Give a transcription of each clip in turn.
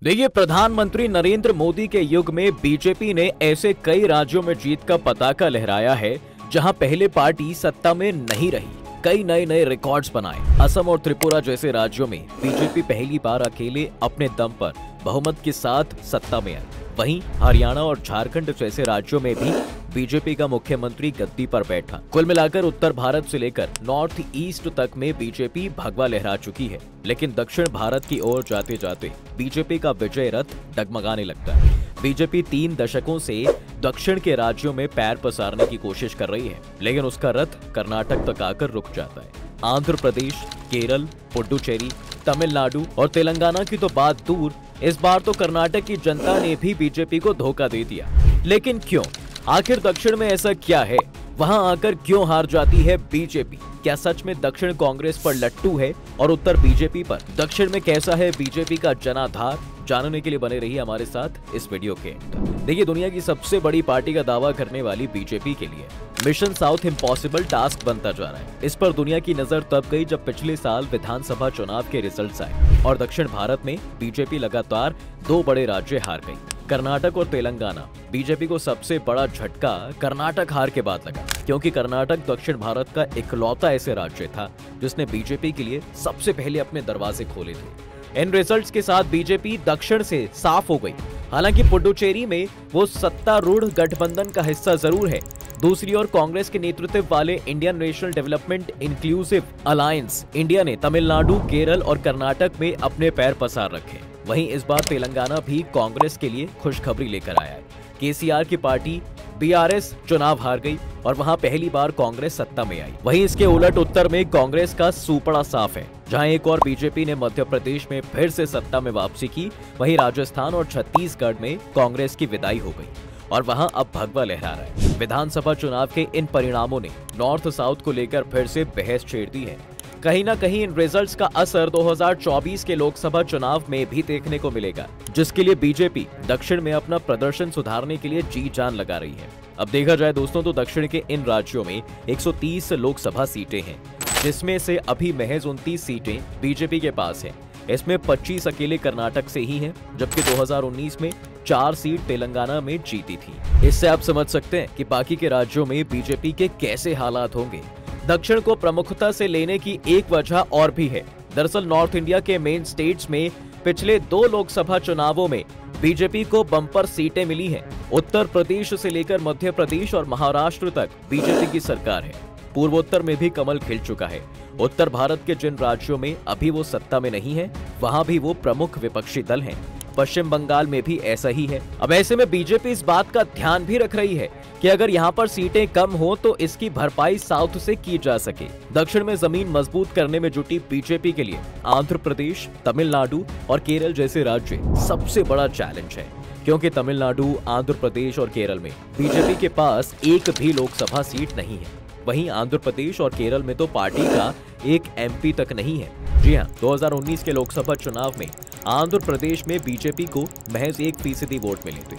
देखिए, प्रधानमंत्री नरेंद्र मोदी के युग में बीजेपी ने ऐसे कई राज्यों में जीत का पताका लहराया है जहां पहले पार्टी सत्ता में नहीं रही। कई नए नए रिकॉर्ड्स बनाए। असम और त्रिपुरा जैसे राज्यों में बीजेपी पहली बार अकेले अपने दम पर बहुमत के साथ सत्ता में आई। वहीं हरियाणा और झारखंड जैसे राज्यों में भी बीजेपी का मुख्यमंत्री गद्दी पर बैठा। कुल मिलाकर उत्तर भारत से लेकर नॉर्थ ईस्ट तक में बीजेपी भगवा लहरा चुकी है। लेकिन दक्षिण भारत की ओर जाते जाते बीजेपी का विजय रथ डगमगाने लगता है। बीजेपी 3 दशकों से दक्षिण के राज्यों में पैर पसारने की कोशिश कर रही है, लेकिन उसका रथ कर्नाटक तक आकर रुक जाता है। आंध्र प्रदेश, केरल, पुडुचेरी, तमिलनाडु और तेलंगाना की तो बात दूर, इस बार तो कर्नाटक की जनता ने भी बीजेपी को धोखा दे दिया। लेकिन क्यों? आखिर दक्षिण में ऐसा क्या है? वहां आकर क्यों हार जाती है बीजेपी? क्या सच में दक्षिण कांग्रेस पर लट्टू है और उत्तर बीजेपी पर? दक्षिण में कैसा है बीजेपी का जनाधार? जानने के लिए बने रहिए हमारे साथ इस वीडियो के। देखिए, दुनिया की सबसे बड़ी पार्टी का दावा करने वाली बीजेपी के लिए मिशन साउथ इम्पॉसिबल टास्क बनता जा रहा है। इस पर दुनिया की नजर तब गई जब पिछले साल विधानसभा चुनाव के रिजल्ट्स आए और दक्षिण भारत में बीजेपी लगातार 2 बड़े राज्य हार गई, कर्नाटक और तेलंगाना। बीजेपी को सबसे बड़ा झटका कर्नाटक हार के बाद लगा, क्योंकि कर्नाटक दक्षिण भारत का इकलौता ऐसे राज्य था जिसने बीजेपी के लिए सबसे पहले अपने दरवाजे खोले थे। इन रिजल्ट्स के साथ बीजेपी दक्षिण से साफ हो गई। हालांकि पुडुचेरी में वो सत्तारूढ़ गठबंधन का हिस्सा जरूर है। दूसरी ओर कांग्रेस के नेतृत्व वाले Indian national development inclusive alliance India ने तमिलनाडु, केरल और कर्नाटक में अपने पैर पसार रखे। वहीं इस बार तेलंगाना भी कांग्रेस के लिए खुशखबरी लेकर आया है। केसीआर की पार्टी बीआरएस चुनाव हार गई और वहां पहली बार कांग्रेस सत्ता में आई। वहीं इसके उलट उत्तर में कांग्रेस का सूपड़ा साफ है। जहां एक और बीजेपी ने मध्य प्रदेश में फिर से सत्ता में वापसी की, वहीं राजस्थान और छत्तीसगढ़ में कांग्रेस की विदाई हो गई और वहां अब भगवा लहरा रहा है। विधानसभा चुनाव के इन परिणामों ने नॉर्थ साउथ को लेकर फिर से बहस छेड़ दी है। कहीं ना कहीं इन रिजल्ट्स का असर 2024 के लोकसभा चुनाव में भी देखने को मिलेगा, जिसके लिए बीजेपी दक्षिण में अपना प्रदर्शन सुधारने के लिए जी जान लगा रही है। अब देखा जाए दोस्तों, तो दक्षिण के इन राज्यों में 130 लोकसभा सीटें हैं, जिसमें से अभी महज 29 सीटें बीजेपी के पास हैं। इसमें 25 अकेले कर्नाटक से ही हैं, जबकि 2019 में 4 सीट तेलंगाना में जीती थी। इससे आप समझ सकते हैं कि बाकी के राज्यों में बीजेपी के कैसे हालात होंगे। दक्षिण को प्रमुखता से लेने की एक वजह और भी है। दरअसल नॉर्थ इंडिया के मेन स्टेट्स में पिछले 2 लोकसभा चुनावों में बीजेपी को बम्पर सीटें मिली हैं। उत्तर प्रदेश से लेकर मध्य प्रदेश और महाराष्ट्र तक बीजेपी की सरकार है। पूर्वोत्तर में भी कमल खिल चुका है। उत्तर भारत के जिन राज्यों में अभी वो सत्ता में नहीं है, वहां भी वो प्रमुख विपक्षी दल हैं। पश्चिम बंगाल में भी ऐसा ही है। अब ऐसे में बीजेपी इस बात का ध्यान भी रख रही है कि अगर यहाँ पर सीटें कम हो तो इसकी भरपाई साउथ से की जा सके। दक्षिण में जमीन मजबूत करने में जुटी बीजेपी के लिए आंध्र प्रदेश, तमिलनाडु और केरल जैसे राज्य सबसे बड़ा चैलेंज है, क्योंकि तमिलनाडु, आंध्र प्रदेश और केरल में बीजेपी के पास एक भी लोकसभा सीट नहीं है। वहीं आंध्र प्रदेश और केरल में तो पार्टी का एक एमपी तक नहीं है। जी हाँ, 2019 के लोकसभा चुनाव में आंध्र प्रदेश में बीजेपी को महज 1% वोट मिले थे।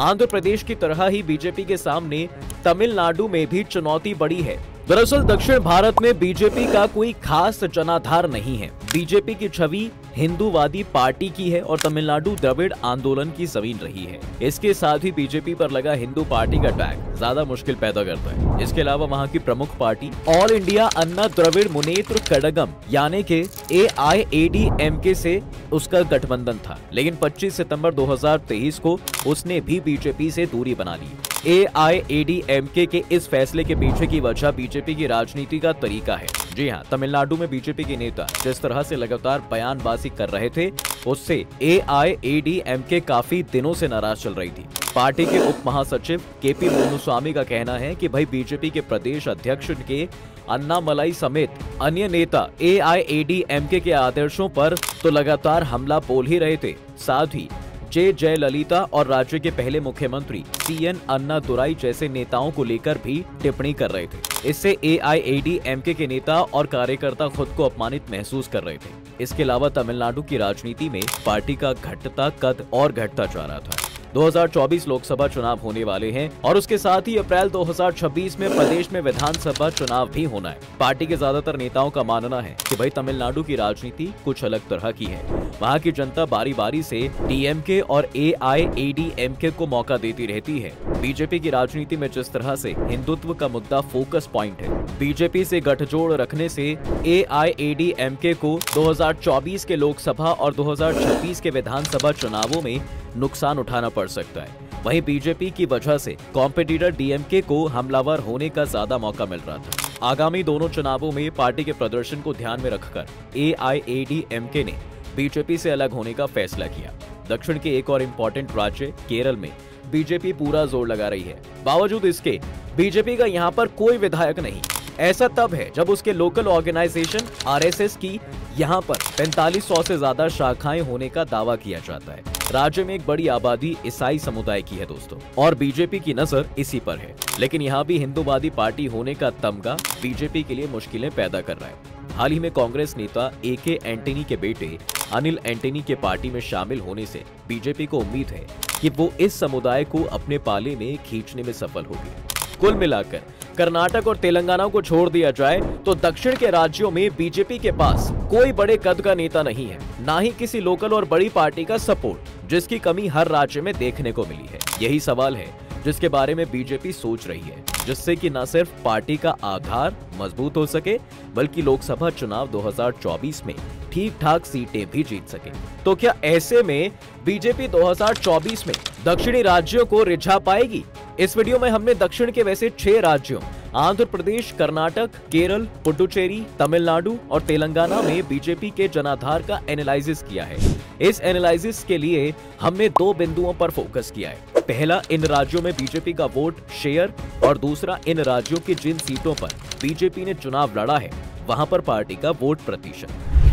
आंध्र प्रदेश की तरह ही बीजेपी के सामने तमिलनाडु में भी चुनौती बड़ी है। दरअसल दक्षिण भारत में बीजेपी का कोई खास जनाधार नहीं है। बीजेपी की छवि हिंदूवादी पार्टी की है और तमिलनाडु द्रविड़ आंदोलन की जमीन रही है। इसके साथ ही बीजेपी पर लगा हिंदू पार्टी का टैग ज्यादा मुश्किल पैदा करता है। इसके अलावा वहां की प्रमुख पार्टी ऑल इंडिया अन्ना द्रविड़ मुनेत्र कड़गम यानी के AIADMK से उसका गठबंधन था, लेकिन 25 सितंबर 2023 को उसने भी बीजेपी से दूरी बना ली। AIADMK के इस फैसले के पीछे की वजह बीजेपी की राजनीति का तरीका है। जी हाँ, तमिलनाडु में बीजेपी के नेता जिस तरह से लगातार बयानबाजी कर रहे थे, उससे AIADMK काफी दिनों से नाराज चल रही थी। पार्टी के उप महासचिव KP मुनुस्वामी का कहना है कि भाई बीजेपी के प्रदेश अध्यक्ष के अन्नामलाई समेत अन्य नेता AIADMK के आदर्शों पर तो लगातार हमला बोल ही रहे थे। साथ ही जयललिता और राज्य के पहले मुख्यमंत्री CN अन्नादुराई जैसे नेताओं को लेकर भी टिप्पणी कर रहे थे। इससे AIADMK के नेता और कार्यकर्ता खुद को अपमानित महसूस कर रहे थे। इसके अलावा तमिलनाडु की राजनीति में पार्टी का घटता कद और घटता जा रहा था। 2024 लोकसभा चुनाव होने वाले हैं और उसके साथ ही अप्रैल 2026 में प्रदेश में विधानसभा चुनाव भी होना है। पार्टी के ज्यादातर नेताओं का मानना है कि भाई तमिलनाडु की राजनीति कुछ अलग तरह की है। वहाँ की जनता बारी बारी से डीएमके और एआईएडीएमके को मौका देती रहती है। बीजेपी की राजनीति में जिस तरह से हिंदुत्व का मुद्दा फोकस पॉइंट है, बीजेपी से गठजोड़ रखने से एआईएडीएमके को 2024 के लोकसभा और 2026 के विधानसभा चुनावों में नुकसान उठाना पड़ सकता है। वहीं बीजेपी की वजह से कॉम्पिटिटर डीएमके को हमलावर होने का ज्यादा मौका मिल रहा था। आगामी दोनों चुनावों में पार्टी के प्रदर्शन को ध्यान में रखकर एआईएडीएमके ने बीजेपी से अलग होने का फैसला किया। दक्षिण के एक और इम्पोर्टेंट राज्य केरल में बीजेपी पूरा जोर लगा रही है। बावजूद इसके बीजेपी का यहाँ पर कोई विधायक नहीं। ऐसा तब है जब उसके लोकल ऑर्गेनाइजेशन आरएसएस की यहाँ पर 4500 से ज्यादा शाखाएं होने का दावा किया जाता है। राज्य में एक बड़ी आबादी ईसाई समुदाय की है दोस्तों, और बीजेपी की नजर इसी पर है। लेकिन यहाँ भी हिंदूवादी पार्टी होने का तमगा बीजेपी के लिए मुश्किलें पैदा कर रहा है। हाल ही में कांग्रेस नेता एके एंटनी के बेटे अनिल एंटनी के पार्टी में शामिल होने से बीजेपी को उम्मीद है कि वो इस समुदाय को अपने पाले में खींचने में सफल होगी। कुल मिलाकर कर्नाटक और तेलंगाना को छोड़ दिया जाए तो दक्षिण के राज्यों में बीजेपी के पास कोई बड़े कद का नेता नहीं है, ना ही किसी लोकल और बड़ी पार्टी का सपोर्ट, जिसकी कमी हर राज्य में देखने को मिली है। यही सवाल है जिसके बारे में बीजेपी सोच रही है, जिससे कि न सिर्फ पार्टी का आधार मजबूत हो सके बल्कि लोकसभा चुनाव 2024 में ठीक ठाक सीटें भी जीत सके। तो क्या ऐसे में बीजेपी 2024 में दक्षिणी राज्यों को रिझा पाएगी? इस वीडियो में हमने दक्षिण के वैसे 6 राज्यों आंध्र प्रदेश, कर्नाटक, केरल, पुडुचेरी, तमिलनाडु और तेलंगाना में बीजेपी के जनाधार का एनालिसिस किया है। इस एनालिसिस के लिए हमने 2 बिंदुओं पर फोकस किया है। पहला, इन राज्यों में बीजेपी का वोट शेयर, और दूसरा, इन राज्यों की जिन सीटों पर बीजेपी ने चुनाव लड़ा है वहां पर पार्टी का वोट प्रतिशत।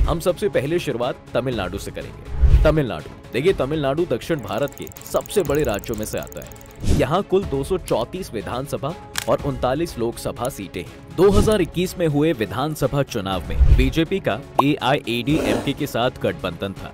हम सबसे पहले शुरुआत तमिलनाडु से करेंगे। तमिलनाडु, देखिए तमिलनाडु दक्षिण भारत के सबसे बड़े राज्यों में से आता है। यहाँ कुल 234 विधानसभा और 39 लोकसभा सीटें हैं। 2021 में हुए विधानसभा चुनाव में बीजेपी का एआईएडीएमके के साथ गठबंधन था।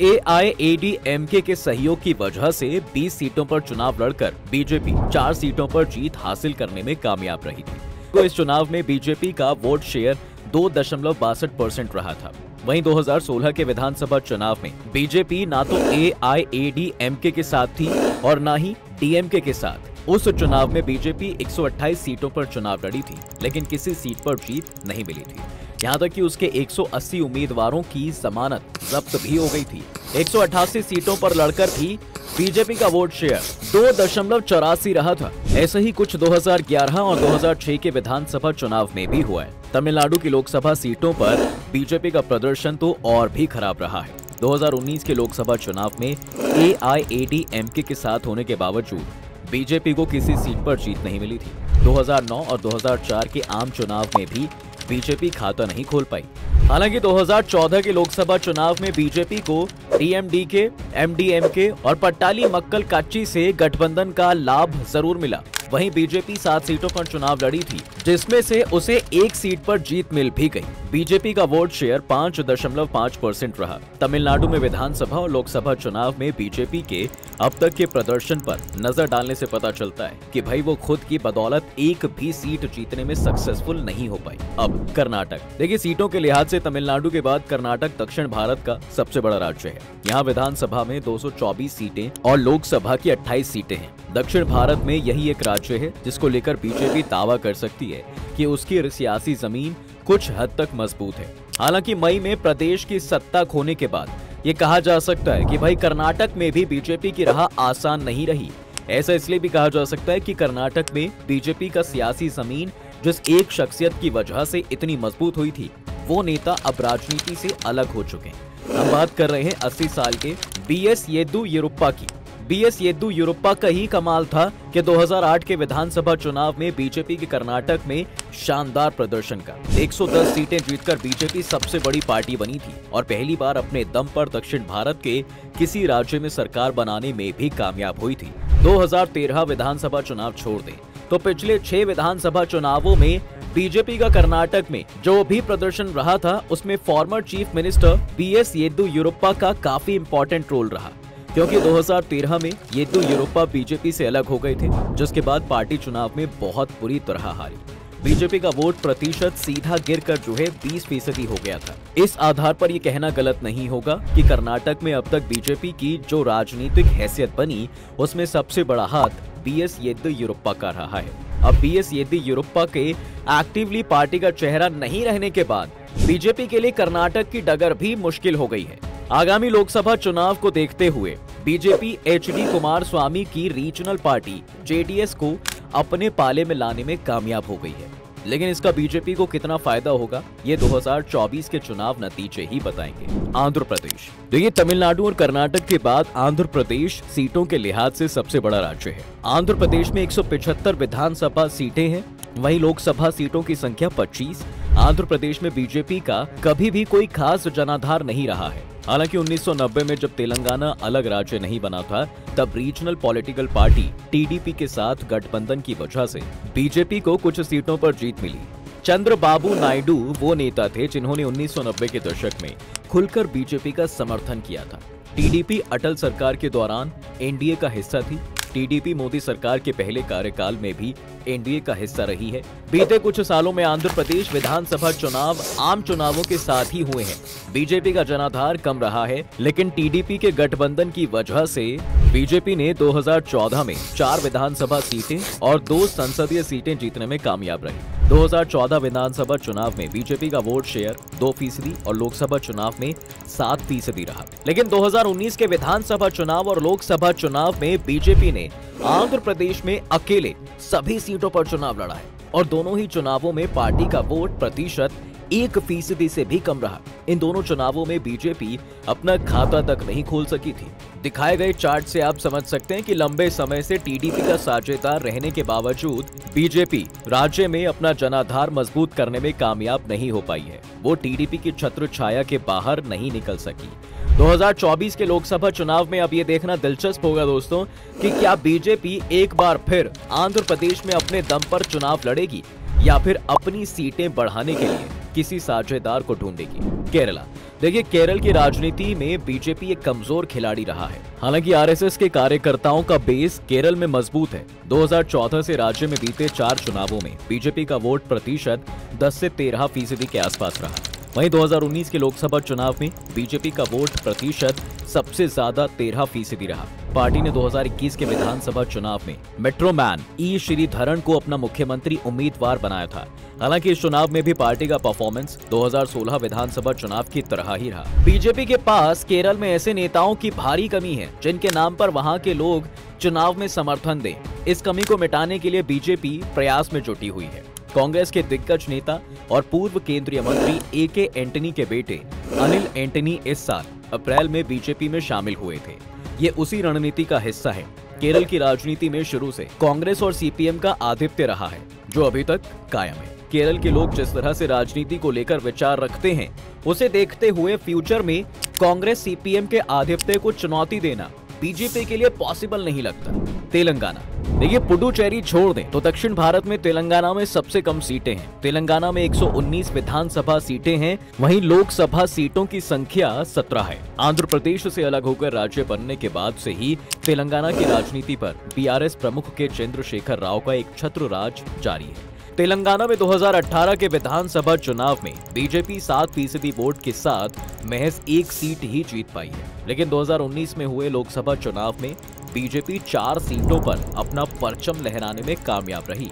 एआईएडीएमके के सहयोग की वजह से 20 सीटों पर चुनाव लड़कर बीजेपी 4 सीटों पर जीत हासिल करने में कामयाब रही थी। तो इस चुनाव में बीजेपी का वोट शेयर 2.62% रहा था। वहीं 2016 के विधानसभा चुनाव में बीजेपी ना तो एआईएडीएमके के साथ थी और ना ही डीएमके के साथ। उस चुनाव में बीजेपी 128 सीटों पर चुनाव लड़ी थी, लेकिन किसी सीट पर जीत नहीं मिली थी। यहाँ तक कि उसके 180 उम्मीदवारों की जमानत जब्त भी हो गई थी। 188 सीटों पर लड़कर भी बीजेपी का वोट शेयर 2.84 रहा था। ऐसा ही कुछ 2011 और 2006 के विधानसभा चुनाव में भी हुआ है। तमिलनाडु की लोकसभा सीटों पर बीजेपी का प्रदर्शन तो और भी खराब रहा है। 2019 के लोकसभा चुनाव में एआईएडीएमके के साथ होने के बावजूद बीजेपी को किसी सीट पर जीत नहीं मिली थी। 2009 और 2004 के आम चुनाव में भी बीजेपी खाता नहीं खोल पाई। हालांकि 2014 के लोकसभा चुनाव में बीजेपी को डीएमडीके, एमडीएमके और पट्टाली मक्कल कच्ची से गठबंधन का लाभ जरूर मिला। वहीं बीजेपी 7 सीटों पर चुनाव लड़ी थी, जिसमें से उसे 1 सीट पर जीत मिल भी गई। बीजेपी का वोट शेयर 5.5% रहा। तमिलनाडु में विधानसभा और लोकसभा चुनाव में बीजेपी के अब तक के प्रदर्शन पर नजर डालने से पता चलता है कि भाई वो खुद की बदौलत एक भी सीट जीतने में सक्सेसफुल नहीं हो पाई। अब कर्नाटक, देखिए सीटों के लिहाज से तमिलनाडु के बाद कर्नाटक दक्षिण भारत का सबसे बड़ा राज्य है। यहाँ विधानसभा में 224 सीटें और लोकसभा की 28 सीटें हैं। दक्षिण भारत में यही एक राज्य है जिसको लेकर बीजेपी दावा कर सकती है कि उसकी सियासी जमीन कुछ हद तक मजबूत है। हालांकि मई में प्रदेश की सत्ता खोने के बाद ये कहा जा सकता है कि भाई कर्नाटक में भी बीजेपी की राह आसान नहीं रही। ऐसा इसलिए भी कहा जा सकता है कि कर्नाटक में बीजेपी का सियासी जमीन जिस एक शख्सियत की वजह से इतनी मजबूत हुई थी, वो नेता अब राजनीति से अलग हो चुके हैं। हम बात कर रहे हैं 80 साल के बीएस येदियुरप्पा की। बीएस येदियुरप्पा का ही कमाल था कि 2008 के विधानसभा चुनाव में बीजेपी के कर्नाटक में शानदार प्रदर्शन का 110 सीटें जीतकर बीजेपी सबसे बड़ी पार्टी बनी थी और पहली बार अपने दम पर दक्षिण भारत के किसी राज्य में सरकार बनाने में भी कामयाब हुई थी। 2013 विधानसभा चुनाव छोड़ दें तो पिछले 6 विधानसभा चुनावों में बीजेपी का कर्नाटक में जो भी प्रदर्शन रहा था उसमें former chief minister BS Yediyurappa का काफी इंपॉर्टेंट रोल रहा। क्योंकि 2013 में येदियुरप्पा बीजेपी से अलग हो गए थे, जिसके बाद पार्टी चुनाव में बहुत बुरी तरह हारी। बीजेपी का वोट प्रतिशत सीधा गिरकर जो है 20% हो गया था। इस आधार पर यह कहना गलत नहीं होगा कि कर्नाटक में अब तक बीजेपी की जो राजनीतिक हैसियत बनी, उसमें सबसे बड़ा हाथ बीएस येदियुरप्पा का रहा है। अब बीएस येदियुरप्पा के एक्टिवली पार्टी का चेहरा नहीं रहने के बाद बीजेपी के लिए कर्नाटक की डगर भी मुश्किल हो गई है। आगामी लोकसभा चुनाव को देखते हुए बीजेपी एचडी कुमारस्वामी की रीजनल पार्टी जेडीएस को अपने पाले में लाने में कामयाब हो गई है, लेकिन इसका बीजेपी को कितना फायदा होगा ये 2024 के चुनाव नतीजे ही बताएंगे। आंध्र प्रदेश, देखिए तमिलनाडु और कर्नाटक के बाद आंध्र प्रदेश सीटों के लिहाज से सबसे बड़ा राज्य है। आंध्र प्रदेश में 175 विधानसभा सीटें हैं, वहीं लोकसभा सीटों की संख्या 25। आंध्र प्रदेश में बीजेपी का कभी भी कोई खास जनाधार नहीं रहा है। हालांकि 1990 में जब तेलंगाना अलग राज्य नहीं बना था, तब रीजनल पॉलिटिकल पार्टी टीडीपी के साथ गठबंधन की वजह से बीजेपी को कुछ सीटों पर जीत मिली। चंद्रबाबू नायडू वो नेता थे जिन्होंने 1990 के दशक में खुलकर बीजेपी का समर्थन किया था। टीडीपी अटल सरकार के दौरान एनडीए का हिस्सा थी। टीडीपी मोदी सरकार के पहले कार्यकाल में भी एनडीए का हिस्सा रही है। बीते कुछ सालों में आंध्र प्रदेश विधानसभा चुनाव आम चुनावों के साथ ही हुए हैं। बीजेपी का जनाधार कम रहा है, लेकिन टीडीपी के गठबंधन की वजह से बीजेपी ने 2014 में 4 विधानसभा सीटें और 2 संसदीय सीटें जीतने में कामयाब रही। 2014 विधानसभा चुनाव में बीजेपी का वोट शेयर 2% और लोकसभा चुनाव में 7% रहा। लेकिन 2019 के विधानसभा चुनाव और लोकसभा चुनाव में बीजेपी ने आंध्र प्रदेश में अकेले सभी सीटों पर चुनाव लड़ा है और दोनों ही चुनावों में पार्टी का वोट प्रतिशत 1% से भी कम रहा। इन दोनों चुनावों में बीजेपी अपना खाता तक नहीं खोल सकी थी। दिखाए गए चार्ट से आप समझ सकते हैं कि लंबे समय से टीडीपी का साझेदार रहने के बावजूद बीजेपी राज्य में अपना जनाधार मजबूत करने में कामयाब नहीं हो पाई है। वो टीडीपी की छत्र छाया के बाहर नहीं निकल सकी। 2024 के लोकसभा चुनाव में अब ये देखना दिलचस्प होगा दोस्तों कि क्या बीजेपी एक बार फिर आंध्र प्रदेश में अपने दम पर चुनाव लड़ेगी या फिर अपनी सीटें बढ़ाने के लिए किसी साझेदार को ढूंढेगी। केरला, देखिए केरल की राजनीति में बीजेपी एक कमजोर खिलाड़ी रहा है। हालांकि आरएसएस के कार्यकर्ताओं का बेस केरल में मजबूत है। 2014 से राज्य में बीते 4 चुनावों में बीजेपी का वोट प्रतिशत 10 से 13% के आसपास रहा। वहीं 2019 के लोकसभा चुनाव में बीजेपी का वोट प्रतिशत सबसे ज्यादा 13% रहा। पार्टी ने 2021 के विधानसभा चुनाव में मेट्रोमैन ई श्रीधरन को अपना मुख्यमंत्री उम्मीदवार बनाया था। हालांकि इस चुनाव में भी पार्टी का परफॉर्मेंस 2016 विधानसभा चुनाव की तरह ही रहा। बीजेपी के पास केरल में ऐसे नेताओं की भारी कमी है जिनके नाम पर वहां के लोग चुनाव में समर्थन दें। इस कमी को मिटाने के लिए बीजेपी प्रयास में जुटी हुई है। कांग्रेस के दिग्गज नेता और पूर्व केंद्रीय मंत्री एके एंटनी के बेटे अनिल एंटनी इस साल अप्रैल में बीजेपी में शामिल हुए थे। ये उसी रणनीति का हिस्सा है। केरल की राजनीति में शुरू से कांग्रेस और सीपीएम का आधिपत्य रहा है, जो अभी तक कायम है। केरल के लोग जिस तरह से राजनीति को लेकर विचार रखते हैं, उसे देखते हुए फ्यूचर में कांग्रेस सीपीएम के आधिपत्य को चुनौती देना बीजेपी के लिए पॉसिबल नहीं लगता। तेलंगाना, देखिए पुडुचेरी छोड़ दें तो दक्षिण भारत में तेलंगाना में सबसे कम सीटें हैं। तेलंगाना में 119 विधानसभा सीटें हैं, वहीं लोकसभा सीटों की संख्या 17 है। आंध्र प्रदेश से अलग होकर राज्य बनने के बाद से ही तेलंगाना की राजनीति पर बीआरएस प्रमुख के चंद्रशेखर राव का एक छत्र राज जारी है। तेलंगाना में 2018 के विधानसभा चुनाव में बीजेपी 7% वोट के साथ महज 1 सीट ही जीत पाई है, लेकिन 2019 में हुए लोकसभा चुनाव में बीजेपी 4 सीटों पर अपना परचम लहराने में कामयाब रही।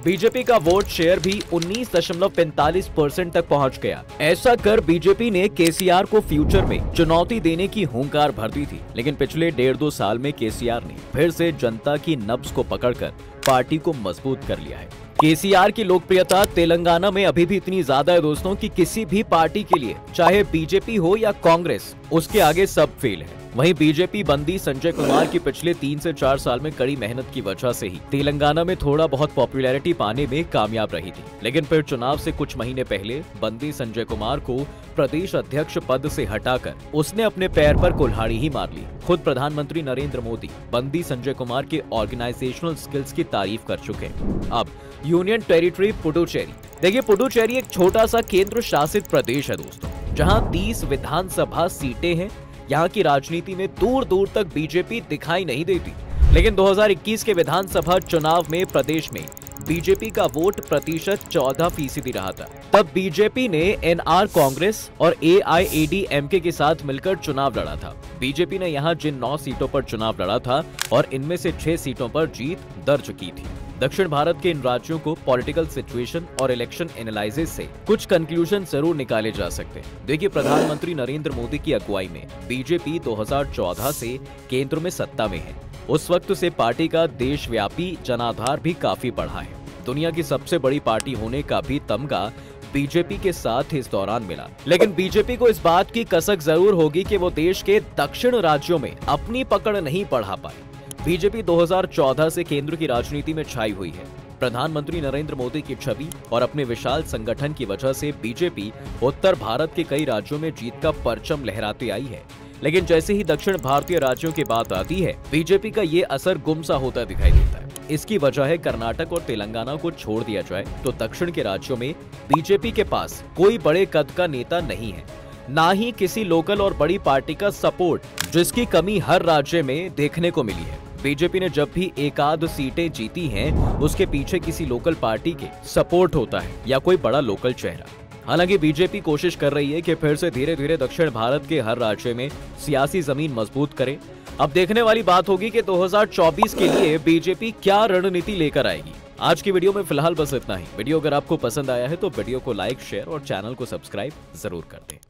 बीजेपी का वोट शेयर भी 19.45% तक पहुंच गया। ऐसा कर बीजेपी ने केसीआर को फ्यूचर में चुनौती देने की हुंकार भर दी थी, लेकिन पिछले 1.5-2 साल में केसीआर ने फिर से जनता की नब्ज को पकड़कर पार्टी को मजबूत कर लिया है। केसीआर की लोकप्रियता तेलंगाना में अभी भी इतनी ज्यादा है दोस्तों कि किसी भी पार्टी के लिए, चाहे बीजेपी हो या कांग्रेस, उसके आगे सब फेल है। वहीं बीजेपी बंदी संजय कुमार की पिछले 3 से 4 साल में कड़ी मेहनत की वजह से ही तेलंगाना में थोड़ा बहुत पॉपुलैरिटी पाने में कामयाब रही थी, लेकिन फिर चुनाव से कुछ महीने पहले बंदी संजय कुमार को प्रदेश अध्यक्ष पद से हटाकर उसने अपने पैर पर कुल्हाड़ी ही मार ली। खुद प्रधानमंत्री नरेंद्र मोदी बंदी संजय कुमार के ऑर्गेनाइजेशनल स्किल्स की तारीफ कर चुके हैं। अब यूनियन टेरिटरी पुडुचेरी, देखिए पुडुचेरी एक छोटा सा केंद्र शासित प्रदेश है दोस्तों, जहां 30 विधानसभा सीटें हैं। यहाँ की राजनीति में दूर दूर तक बीजेपी दिखाई नहीं देती। लेकिन 2021 के विधानसभा चुनाव में प्रदेश में बीजेपी का वोट प्रतिशत 14% रहा था। तब बीजेपी ने एनआर कांग्रेस और एआईएडीएमके के साथ मिलकर चुनाव लड़ा था। बीजेपी ने यहां जिन 9 सीटों पर चुनाव लड़ा था और इनमें से 6 सीटों पर जीत दर्ज की थी। दक्षिण भारत के इन राज्यों को पॉलिटिकल सिचुएशन और इलेक्शन एनालिसिस से कुछ कंक्लूजन जरूर निकाले जा सकते हैं। देखिए, प्रधानमंत्री नरेंद्र मोदी की अगुवाई में बीजेपी 2014 से केंद्र में सत्ता में है। उस वक्त से पार्टी का देशव्यापी जनाधार भी काफी बढ़ा है। दुनिया की सबसे बड़ी पार्टी होने का भी तमगा बीजेपी के साथ इस दौरान मिला। लेकिन बीजेपी को इस बात की कसक जरूर होगी कि वो देश के दक्षिण राज्यों में अपनी पकड़ नहीं बढ़ा पाए। बीजेपी 2014 से केंद्र की राजनीति में छाई हुई है। प्रधानमंत्री नरेंद्र मोदी की छवि और अपने विशाल संगठन की वजह से बीजेपी उत्तर भारत के कई राज्यों में जीत का परचम लहराती आई है। लेकिन जैसे ही दक्षिण भारतीय राज्यों की बात आती है, बीजेपी का ये असर गुमसा होता दिखाई देता है। इसकी वजह है कर्नाटक और तेलंगाना को छोड़ दिया जाए तो दक्षिण के राज्यों में बीजेपी के पास कोई बड़े कद का नेता नहीं है, ना ही किसी लोकल और बड़ी पार्टी का सपोर्ट, जिसकी कमी हर राज्य में देखने को मिली है। बीजेपी ने जब भी एक आध सीटें जीती हैं, उसके पीछे किसी लोकल पार्टी के सपोर्ट होता है या कोई बड़ा लोकल चेहरा। हालांकि बीजेपी कोशिश कर रही है कि फिर से धीरे धीरे दक्षिण भारत के हर राज्य में सियासी जमीन मजबूत करे। अब देखने वाली बात होगी कि 2024 के लिए बीजेपी क्या रणनीति लेकर आएगी। आज की वीडियो में फिलहाल बस इतना ही। वीडियो अगर आपको पसंद आया है तो वीडियो को लाइक, शेयर और चैनल को सब्सक्राइब जरूर कर दें।